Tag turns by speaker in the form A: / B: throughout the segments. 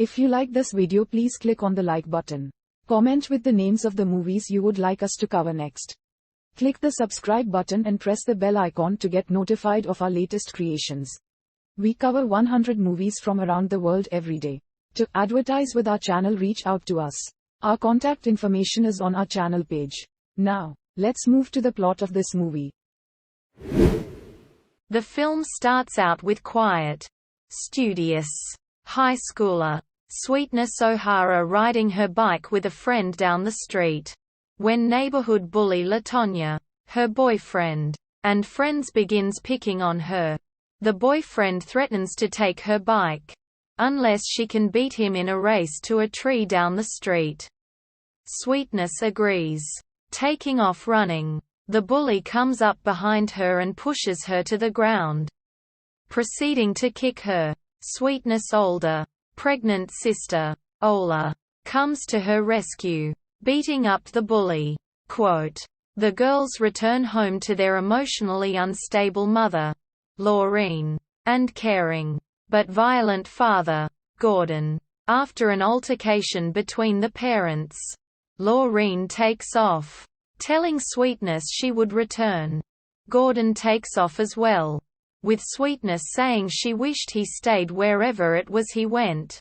A: If you like this video, please click on the like button. Comment with the names of the movies you would like us to cover next. Click the subscribe button and press the bell icon to get notified of our latest creations. We cover 100 movies from around the world every day. To advertise with our channel, reach out to us. Our contact information is on our channel page. Now, let's move to the plot of this movie.
B: The film starts out with quiet, studious high schooler Sweetness O'Hara riding her bike with a friend down the street. When neighborhood bully LaTonya, her boyfriend, and friends begins picking on her. The boyfriend threatens to take her bike, unless she can beat him in a race to a tree down the street. Sweetness agrees, taking off running. The bully comes up behind her and pushes her to the ground, proceeding to kick her. Sweetness' older, pregnant sister, Ola, comes to her rescue, beating up the bully. Quote, "The girls return home to their emotionally unstable mother, Laureen, and caring, but violent father, Gordon. After an altercation between the parents, Laureen takes off, telling Sweetness she would return. Gordon takes off as well, with Sweetness saying she wished he stayed wherever it was he went."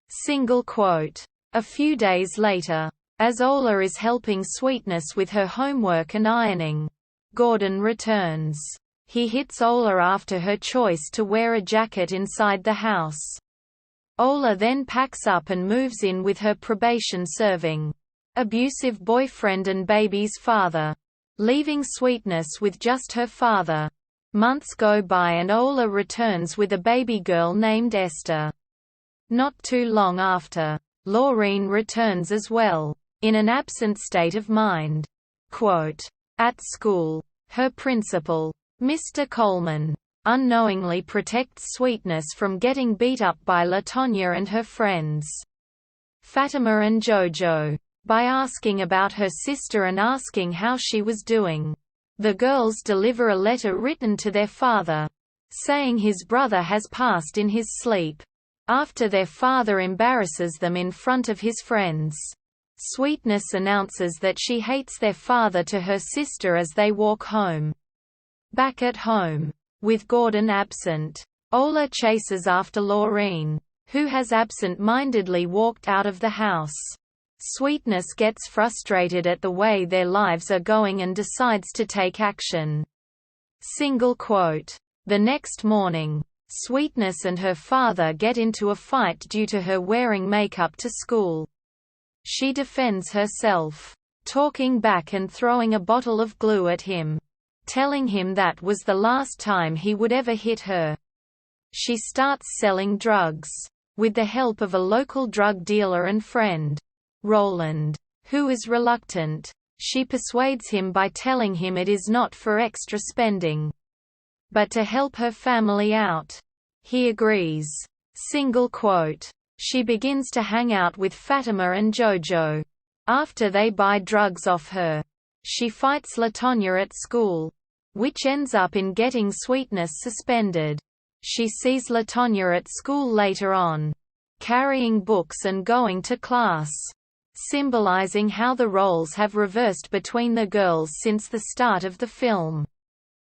B: Single quote. A few days later, as Ola is helping Sweetness with her homework and ironing, Gordon returns. He hits Ola after her choice to wear a jacket inside the house. Ola then packs up and moves in with her probation-serving, abusive boyfriend and baby's father, leaving Sweetness with just her father. Months go by and Ola returns with a baby girl named Esther. Not too long after, Laureen returns as well, in an absent state of mind. Quote, "At school, her principal, Mr. Coleman, unknowingly protects Sweetness from getting beat up by LaTonya and her friends, Fatima and Jojo, by asking about her sister and asking how she was doing. The girls deliver a letter written to their father, saying his brother has passed in his sleep. After their father embarrasses them in front of his friends, Sweetness announces that she hates their father to her sister as they walk home. Back at home, with Gordon absent, Ola chases after Laureen, who has absent-mindedly walked out of the house. Sweetness gets frustrated at the way their lives are going and decides to take action." Single quote. The next morning, Sweetness and her father get into a fight due to her wearing makeup to school. She defends herself, talking back and throwing a bottle of glue at him, telling him that was the last time he would ever hit her. She starts selling drugs, with the help of a local drug dealer and friend, Roland, who is reluctant. She persuades him by telling him it is not for extra spending, but to help her family out. He agrees. Single quote. She begins to hang out with Fatima and Jojo. After they buy drugs off her, she fights LaTonya at school, which ends up in getting Sweetness suspended. She sees LaTonya at school later on, carrying books and going to class, symbolizing how the roles have reversed between the girls since the start of the film.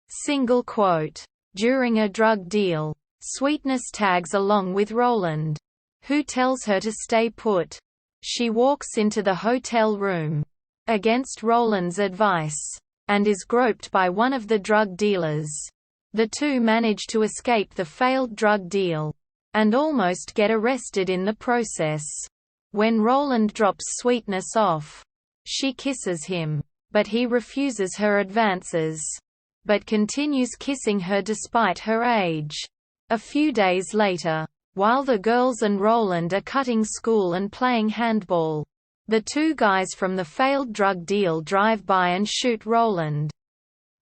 B: Single quote. During a drug deal, Sweetness tags along with Roland, who tells her to stay put. She walks into the hotel room, against Roland's advice, and is groped by one of the drug dealers. The two manage to escape the failed drug deal, and almost get arrested in the process. When Roland drops Sweetness off, she kisses him, but he refuses her advances, but continues kissing her despite her age. A few days later, while the girls and Roland are cutting school and playing handball, the two guys from the failed drug deal drive by and shoot Roland,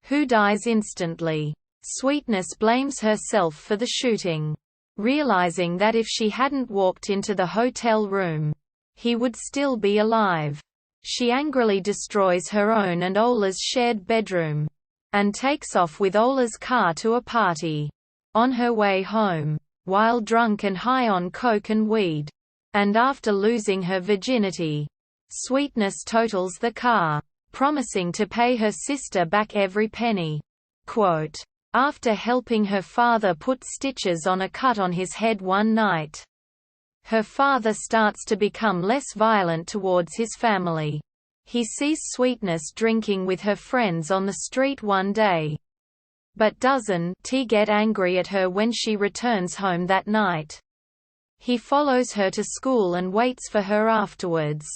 B: who dies instantly. Sweetness blames herself for the shooting, realizing that if she hadn't walked into the hotel room, he would still be alive. She angrily destroys her own and Ola's shared bedroom, and takes off with Ola's car to a party. On her way home, while drunk and high on coke and weed, And after losing her virginity, Sweetness totals the car, promising to pay her sister back every penny. Quote, after helping her father put stitches on a cut on his head one night, her father starts to become less violent towards his family. He sees Sweetness drinking with her friends on the street one day, but doesn't get angry at her when she returns home that night. He follows her to school and waits for her afterwards.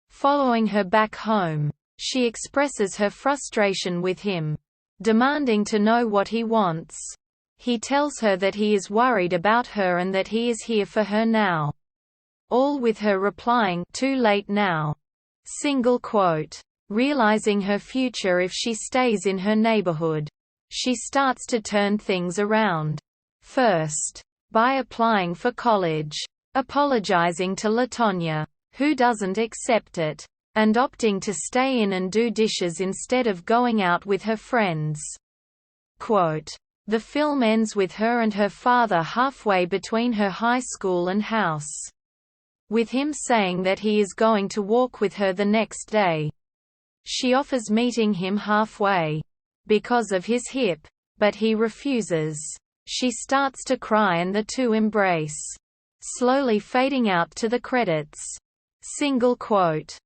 B: Following her back home, she expresses her frustration with him, demanding to know what he wants. He tells her that he is worried about her and that he is here for her now. All with her replying, "Too late now." Single quote. Realizing her future if she stays in her neighborhood, she starts to turn things around. First, by applying for college, apologizing to LaTonya, who doesn't accept it, and opting to stay in and do dishes instead of going out with her friends. Quote, the film ends with her and her father halfway between her high school and house, with him saying that he is going to walk with her the next day. She offers meeting him halfway, because of his hip, but he refuses. She starts to cry and the two embrace, slowly fading out to the credits. Single quote.